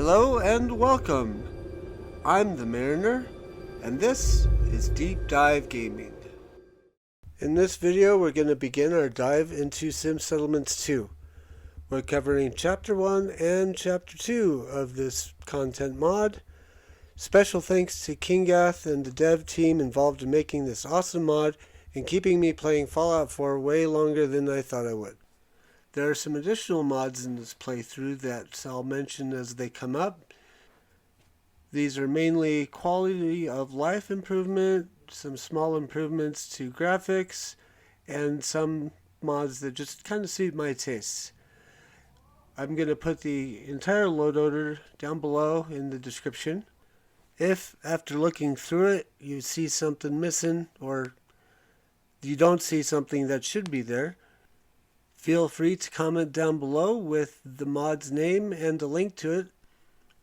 Hello and welcome. I'm the Mariner, and this is Deep Dive Gaming. In this video, we're going to begin our dive into Sim Settlements 2. We're covering Chapter 1 and Chapter 2 of this content mod. Special thanks to Kinggath and the dev team involved in making this awesome mod and keeping me playing Fallout 4 way longer than I thought I would. There are some additional mods in this playthrough that I'll mention as they come up. These are mainly quality of life improvement, some small improvements to graphics, and some mods that just kind of suit my tastes. I'm going to put the entire load order down below in the description. If, after looking through it, you see something missing or you don't see something that should be there, feel free to comment down below with the mod's name and a link to it,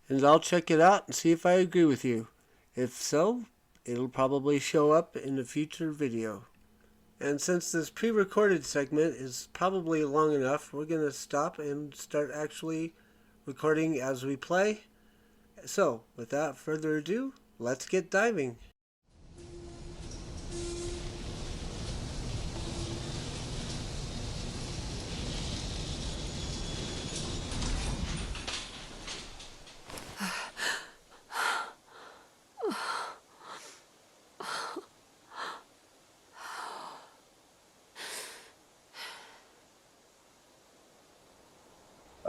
and I'll check it out and see if I agree with you. If so, it'll probably show up in a future video. And since this pre-recorded segment is probably long enough, we're going to stop and start actually recording as we play. So, without further ado, let's get diving.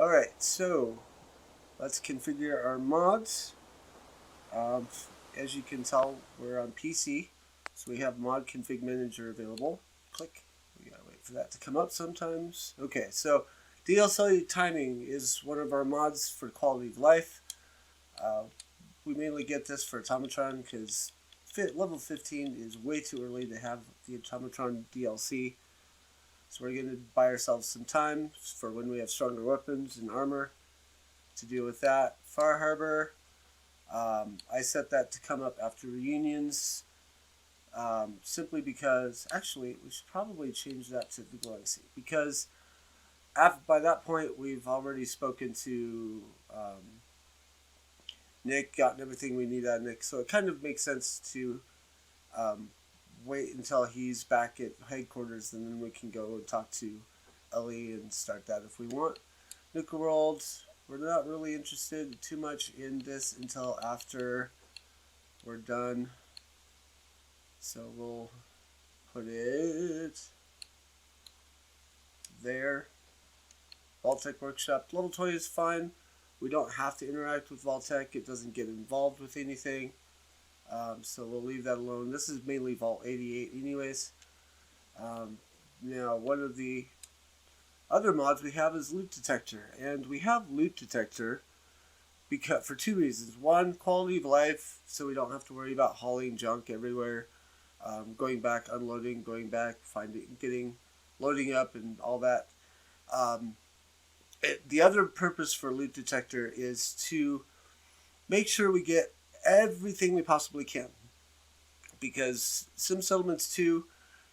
Alright, so let's configure our mods. As you can tell, we're on PC, so we have Mod Config Manager available. Click. We gotta wait for that to come up sometimes. Okay, so DLC timing is one of our mods for quality of life. We mainly get this for Automatron because level 15 is way too early to have the Automatron DLC. So we're going to buy ourselves some time for when we have stronger weapons and armor to deal with that. Far Harbor, I set that to come up after reunions, simply because, actually, we should probably change that to the glowing sea, because by that point we've already spoken to Nick, gotten everything we need out of Nick, so it kind of makes sense to wait until he's back at headquarters, and then we can go and talk to Ellie and start that if we want. Nuka World, we're not really interested too much in this until after we're done, so we'll put it there. Vault-Tec Workshop, level 20 is fine. We don't have to interact with Vault-Tec, it doesn't get involved with anything. So we'll leave that alone. This is mainly Vault 88 anyways. Now, one of the other mods we have is Loot Detector. And we have Loot Detector for two reasons. One, quality of life, so we don't have to worry about hauling junk everywhere. Going back, unloading, going back, loading up and all that. The other purpose for Loot Detector is to make sure we get everything we possibly can, because Sim Settlements 2,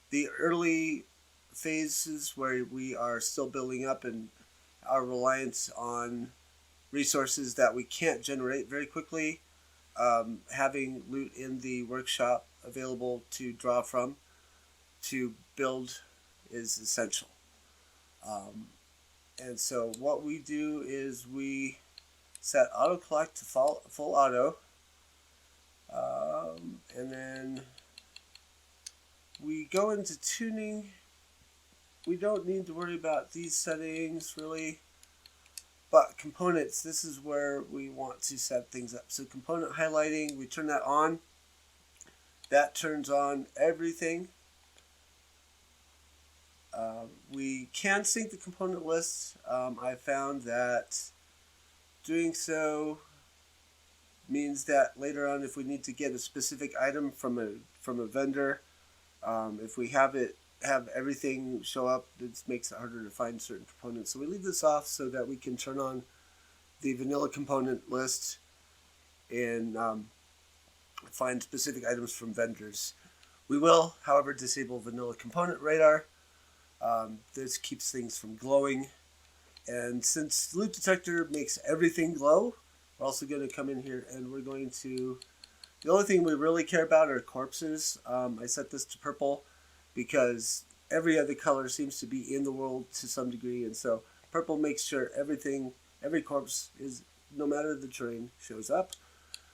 the early phases where we are still building up and our reliance on resources that we can't generate very quickly, having loot in the workshop available to draw from to build is essential. And so what we do is we set auto collect to full auto. And then we go into tuning. We don't need to worry about these settings really, but components, this is where we want to set things up. So component highlighting, we turn that on. That turns on everything. We can sync the component list. I found that doing so means that later on, if we need to get a specific item from a vendor, if we have everything show up, it makes it harder to find certain components. So we leave this off so that we can turn on the vanilla component list and find specific items from vendors. We will, however, disable vanilla component radar. This keeps things from glowing, and since Loot Detector makes everything glow, We're also going to come in here and we're going to, the only thing we really care about are corpses. I set this to purple because every other color seems to be in the world to some degree, and so purple makes sure everything, every corpse is, no matter the terrain, shows up.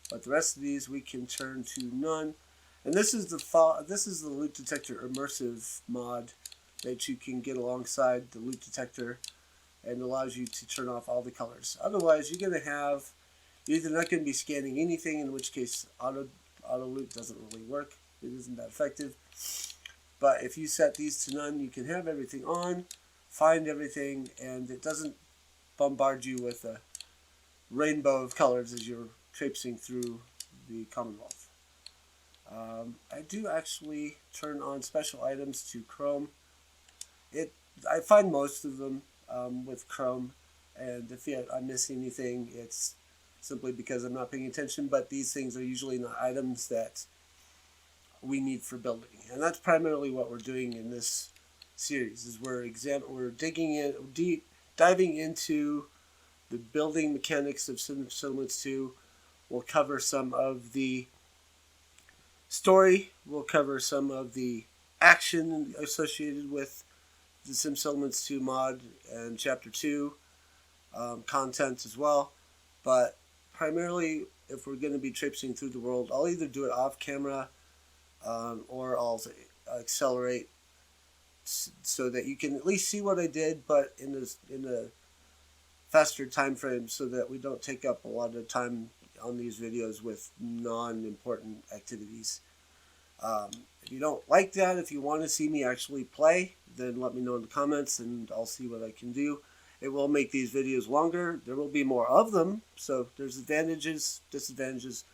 But the rest of these we can turn to none. And this is the loot detector immersive mod that you can get alongside the loot detector, and allows you to turn off all the colors. Otherwise, you're either not going to be scanning anything, in which case auto loot doesn't really work. It isn't that effective. But if you set these to none, you can have everything on, find everything, and it doesn't bombard you with a rainbow of colors as you're traipsing through the Commonwealth. I do actually turn on special items to Chrome. I find most of them with Chrome, and if I miss anything, it's simply because I'm not paying attention, but these things are usually not items that we need for building. And that's primarily what we're doing in this series, is we're digging in, diving into the building mechanics of Settlements 2. We'll cover some of the story, we'll cover some of the action associated with the Sim Settlements 2 mod and Chapter 2 content as well. But primarily, if we're going to be traipsing through the world, I'll either do it off camera or I'll accelerate so that you can at least see what I did, but in a faster time frame, so that we don't take up a lot of time on these videos with non-important activities. If you don't like that, if you want to see me actually play, then let me know in the comments and I'll see what I can do. It will make these videos longer. There will be more of them, so there's advantages, disadvantages.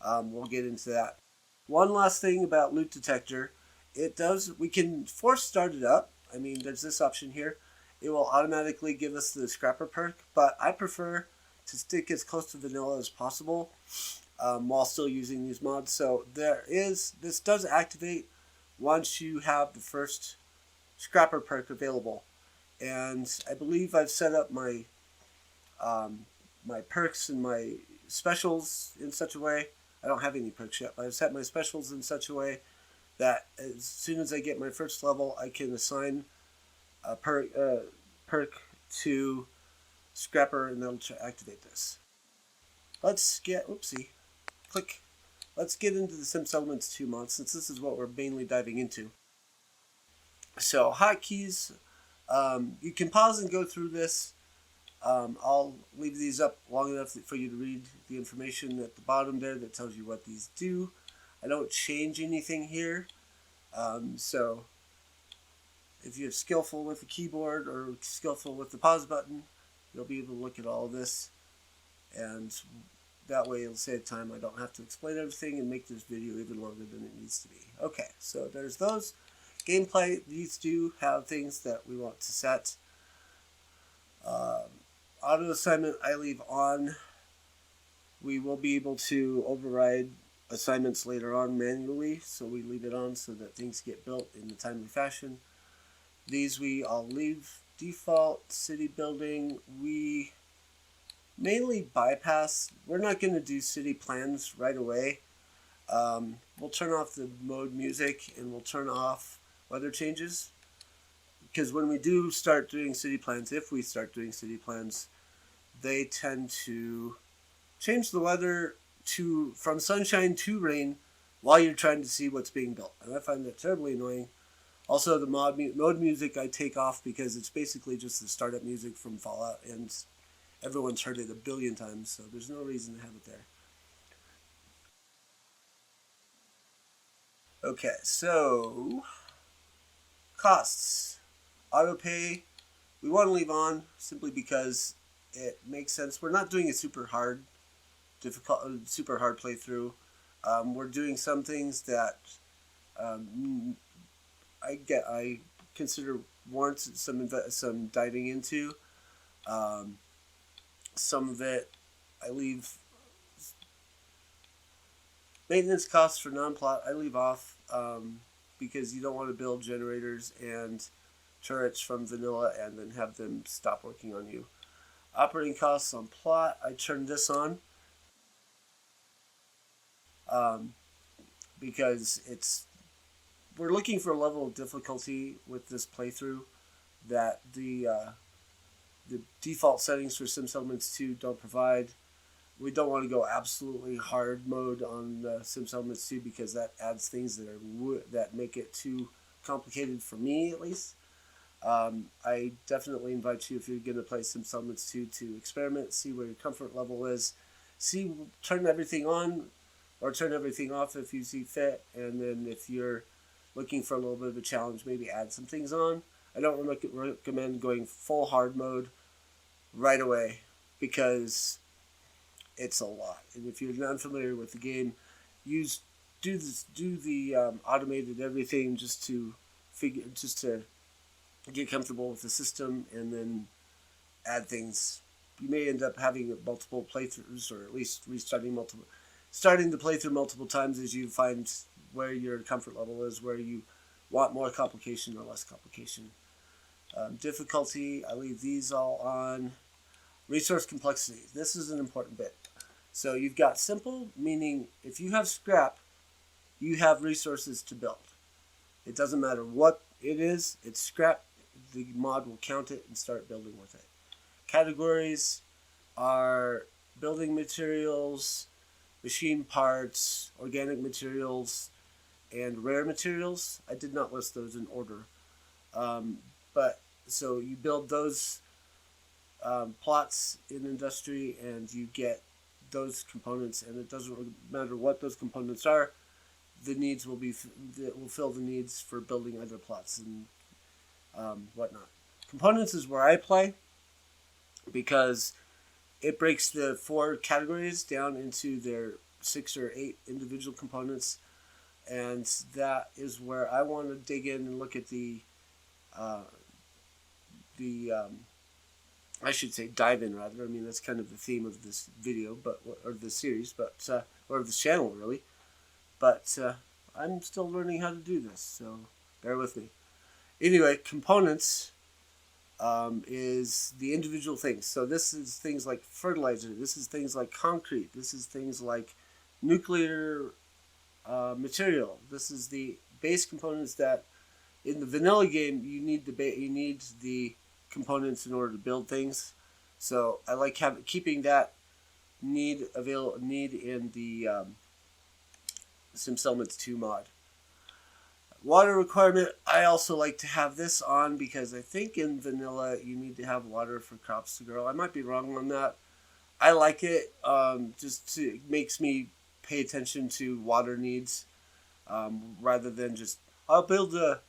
We'll get into that. One last thing about Loot Detector. We can force start it up. I mean, there's this option here. It will automatically give us the scrapper perk, but I prefer to stick as close to vanilla as possible while still using these mods. So this does activate once you have the first scrapper perk available. And I believe I've set up my my perks and my specials in such a way. I don't have any perks yet, but I've set my specials in such a way that as soon as I get my first level, I can assign a perk to scrapper, and that'll activate this. Let's get Let's get into the Sim Settlements 2 mod, since this is what we're mainly diving into. So hotkeys. You can pause and go through this. I'll leave these up long enough for you to read the information at the bottom there that tells you what these do. I don't change anything here. So if you're skillful with the keyboard or skillful with the pause button, you'll be able to look at all of this. And that way it'll save time. I don't have to explain everything and make this video even longer than it needs to be. Okay, so there's those. Gameplay, these do have things that we want to set. Auto assignment I leave on. We will be able to override assignments later on manually, so we leave it on so that things get built in a timely fashion. These I'll leave default. City building, we mainly bypass. We're not going to do city plans right away. We'll turn off the mode music and we'll turn off weather changes, because when we do start doing city plans, if we start doing city plans, they tend to change the weather from sunshine to rain while you're trying to see what's being built, and I find that terribly annoying. Also, the mode music I take off because it's basically just the startup music from Fallout, and everyone's heard it a billion times, so there's no reason to have it there. Okay, so costs. Auto pay, we want to leave on simply because it makes sense. We're not doing a super hard playthrough. We're doing some things that I consider warrants some diving into. Some of it I leave. Maintenance costs for non-plot I leave off because you don't want to build generators and turrets from vanilla and then have them stop working on you. Operating costs on plot, I turn this on because we're looking for a level of difficulty with this playthrough that the default settings for Sim Settlements 2 don't provide. We don't want to go absolutely hard mode on Sim Settlements 2 because that adds things that make it too complicated for me, at least. I definitely invite you, if you're going to play Sim Settlements 2, to experiment, see where your comfort level is, turn everything on or turn everything off if you see fit, and then if you're looking for a little bit of a challenge, maybe add some things on. I don't recommend going full hard mode right away because it's a lot. And if you're not familiar with the game, do the automated everything just to get comfortable with the system, and then add things. You may end up having multiple playthroughs, or at least starting the playthrough multiple times as you find where your comfort level is, where you want more complication or less complication. Difficulty, I leave these all on. Resource complexity, this is an important bit. So you've got simple, meaning if you have scrap, you have resources to build. It doesn't matter what it is, it's scrap, the mod will count it and start building with it. Categories are building materials, machine parts, organic materials, and rare materials. I did not list those in order. But so you build those plots in industry and you get those components, and it doesn't really matter what those components are. The needs will fill the needs for building other plots and whatnot. Components is where I play because it breaks the 4 categories down into their 6 or 8 individual components, and that is where I want to dig in and look at I should say dive in rather. I mean, that's kind of the theme of this video, or this series, or this channel really. But I'm still learning how to do this, so bear with me. Anyway, components is the individual things. So this is things like fertilizer. This is things like concrete. This is things like nuclear material. This is the base components that in the vanilla game you need the components in order to build things. So I like keeping that need in the Sim Settlements 2 mod. Water requirement, I also like to have this on because I think in vanilla you need to have water for crops to grow. I might be wrong on that. I like it. It makes me pay attention to water needs rather than just I'll build a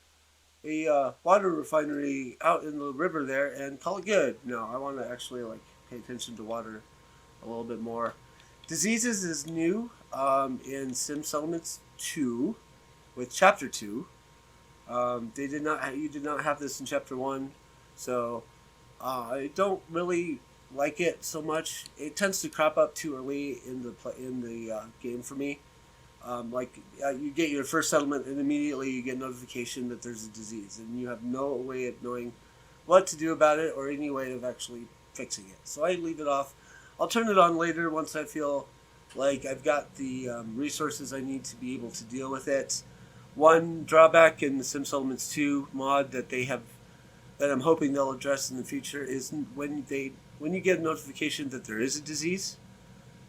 water refinery out in the river there and call it good. No, I want to actually pay attention to water a little bit more. Diseases is new in Sim Settlements 2 with Chapter 2. You did not have this in Chapter 1, so I don't really like it so much. It tends to crop up too early in the game for me. You get your first settlement and immediately you get notification that there's a disease, and you have no way of knowing what to do about it or any way of actually fixing it. So I leave it off. I'll turn it on later once I feel like I've got the resources I need to be able to deal with it. One drawback in the Sim Settlements 2 mod that they have, that I'm hoping they'll address in the future, is when you get a notification that there is a disease,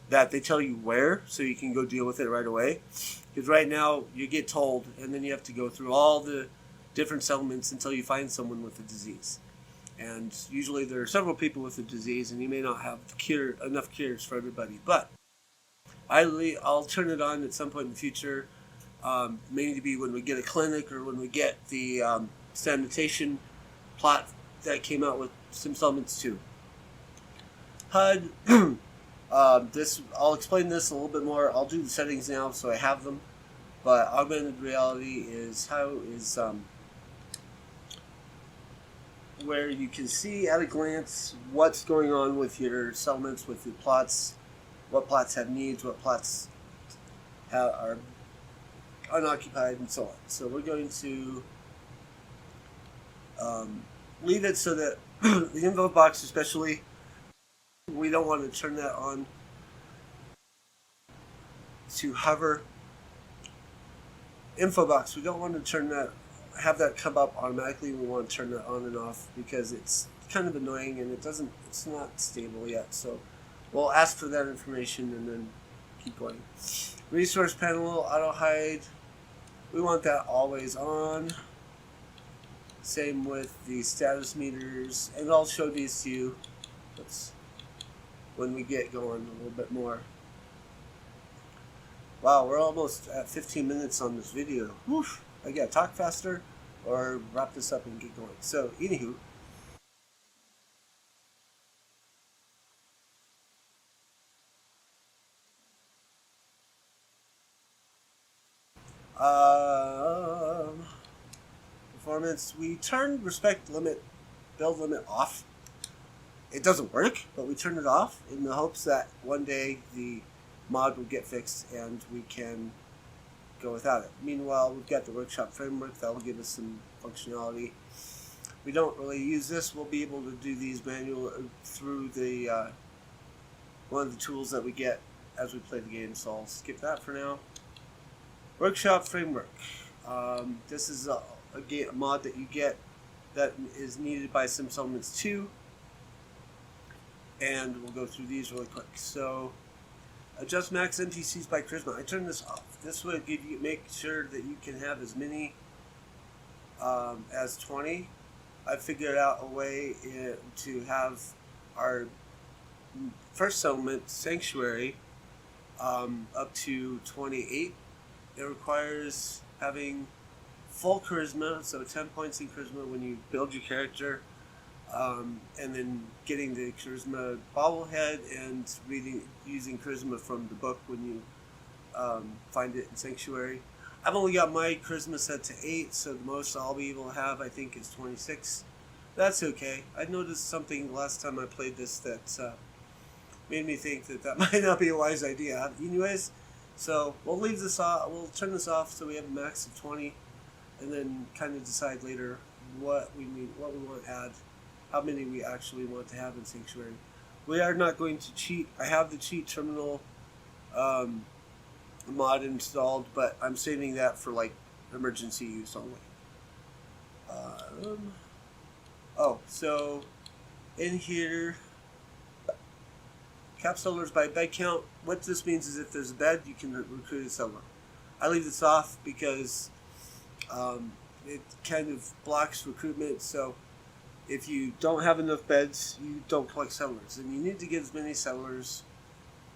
that they tell you where so you can go deal with it right away. Because right now you get told and then you have to go through all the different settlements until you find someone with a disease. And usually there are several people with a disease and you may not have enough cures for everybody. But I'll turn it on at some point in the future. Maybe when we get a clinic or when we get the sanitation plot that came out with Sim Settlements 2. HUD. I'll explain this a little bit more. I'll do the settings now so I have them. But augmented reality is where you can see at a glance what's going on with your settlements, with your plots, what plots have needs, what plots are unoccupied, and so on. So we're going to leave it so that the info box especially, we don't want to turn that on. to hover. Info box, we don't want to have that come up automatically. We want to turn that on and off because it's kind of annoying and it's not stable yet. So we'll ask for that information and then keep going. Resource panel, auto hide, we want that always on. Same with the status meters, and I'll show these to you when we get going a little bit more. Wow, we're almost at 15 minutes on this video. Woof! I gotta talk faster or wrap this up and get going. So, anywho. Performance, we turned respect limit, build limit off. It doesn't work, but we turn it off in the hopes that one day the mod will get fixed and we can go without it. Meanwhile, we've got the workshop framework that will give us some functionality. We don't really use this. We'll be able to do these manual through the one of the tools that we get as we play the game, so I'll skip that for now. Workshop framework. This is a mod that you get that is needed by Sim Settlements 2, and we'll go through these really quick. So, adjust max NPCs by charisma. I turn this off. This would make sure that you can have as many as 20. I figured out a way to have our first settlement, Sanctuary, up to 28. It requires having full charisma, so 10 points in charisma when you build your character, and then getting the charisma bobblehead and using charisma from the book when you find it in Sanctuary. I've only got my charisma set to 8, so the most I'll be able to have, I think, is 26. That's okay. I noticed something last time I played this that made me think that might not be a wise idea. Anyways, so we'll leave this off. We'll turn this off so we have a max of 20, and then kind of decide later what we want to add, how many we actually want to have in Sanctuary. We are not going to cheat. I have the cheat terminal mod installed, but I'm saving that for like emergency use only. So in here, cap settlers by bed count. What this means is if there's a bed, you can recruit a settler. I leave this off because it kind of blocks recruitment. So if you don't have enough beds, you don't collect settlers, and you need to get as many settlers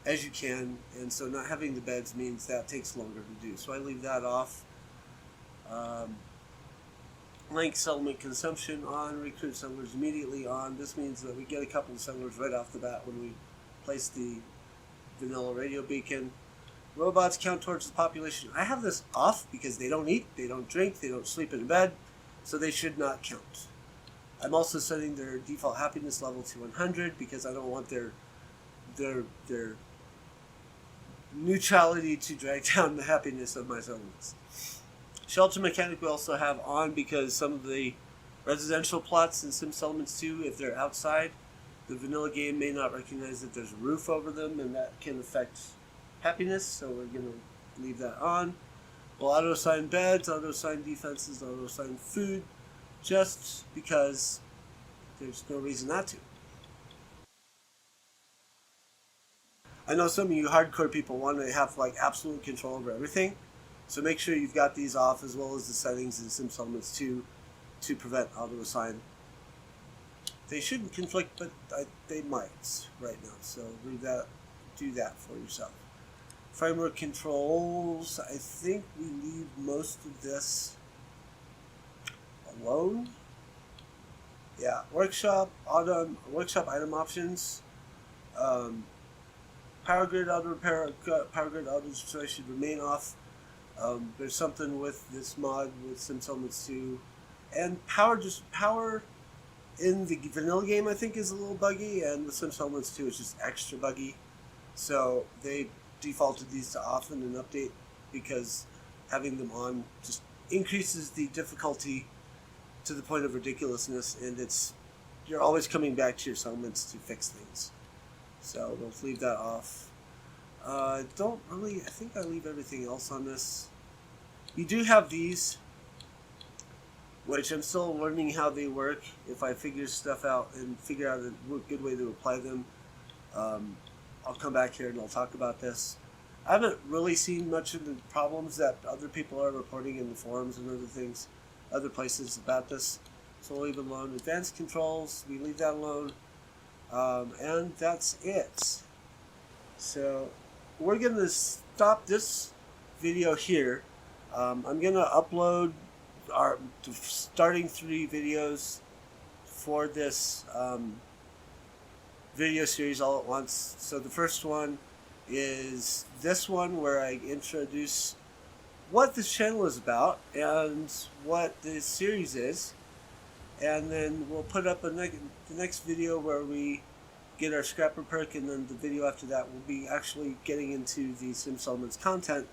as you can. And so not having the beds means that takes longer to do. So I leave that off. Link settlement consumption on, recruit settlers immediately on. This means that we get a couple of settlers right off the bat when we place the vanilla radio beacon. Robots count towards the population. I have this off because they don't eat, they don't drink, they don't sleep in bed, so they should not count. I'm also setting their default happiness level to 100 because I don't want their neutrality to drag down the happiness of my settlements. Shelter mechanic we also have on because some of the residential plots in Sim Settlements 2, if they're outside, the vanilla game may not recognize that there's a roof over them, and that can affect happiness, so we're going to leave that on. We'll auto-assign beds, auto-assign defenses, auto-assign food, just because there's no reason not to. I know some of you hardcore people want to have like absolute control over everything, so make sure you've got these off as well as the settings in Sim Settlements 2 to prevent auto-assign. They shouldn't conflict, but they might right now, so do that for yourself. Framework controls, I think we leave most of this alone. Yeah, workshop item options. Power grid auto repair, power grid auto destroy should remain off. There's something with this mod with Sim Settlements 2, and power in the vanilla game I think is a little buggy, and with Sim Settlements 2 it's just extra buggy. So they defaulted these to off in an update because having them on just increases the difficulty to the point of ridiculousness, and you're always coming back to your settlements to fix things. So we'll leave that off. Don't really, I think I leave everything else on this. You do have these, which I'm still learning how they work. If I figure stuff out and figure out a good way to apply them, I'll come back here and I'll talk about this. I haven't really seen much of the problems that other people are reporting in the forums and other things, other places about this. So we'll leave it alone. Advanced controls, we leave that alone. And that's it. So we're going to stop this video here. I'm going to upload our starting 3 videos for this video series all at once. So the first one is this one, where I introduce what this channel is about and what this series is, and then we'll put up the next video where we get our scrapper perk, and then the video after that will be actually getting into the Sim Settlements content.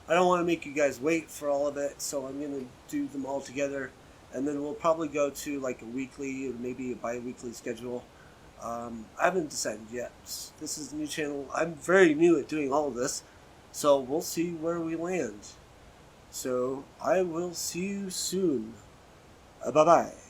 I don't want to make you guys wait for all of it, so I'm going to do them all together, and then we'll probably go to like a weekly or maybe a bi-weekly schedule. I haven't decided yet. This is a new channel. I'm very new at doing all of this, so we'll see where we land. So I will see you soon. Bye-bye.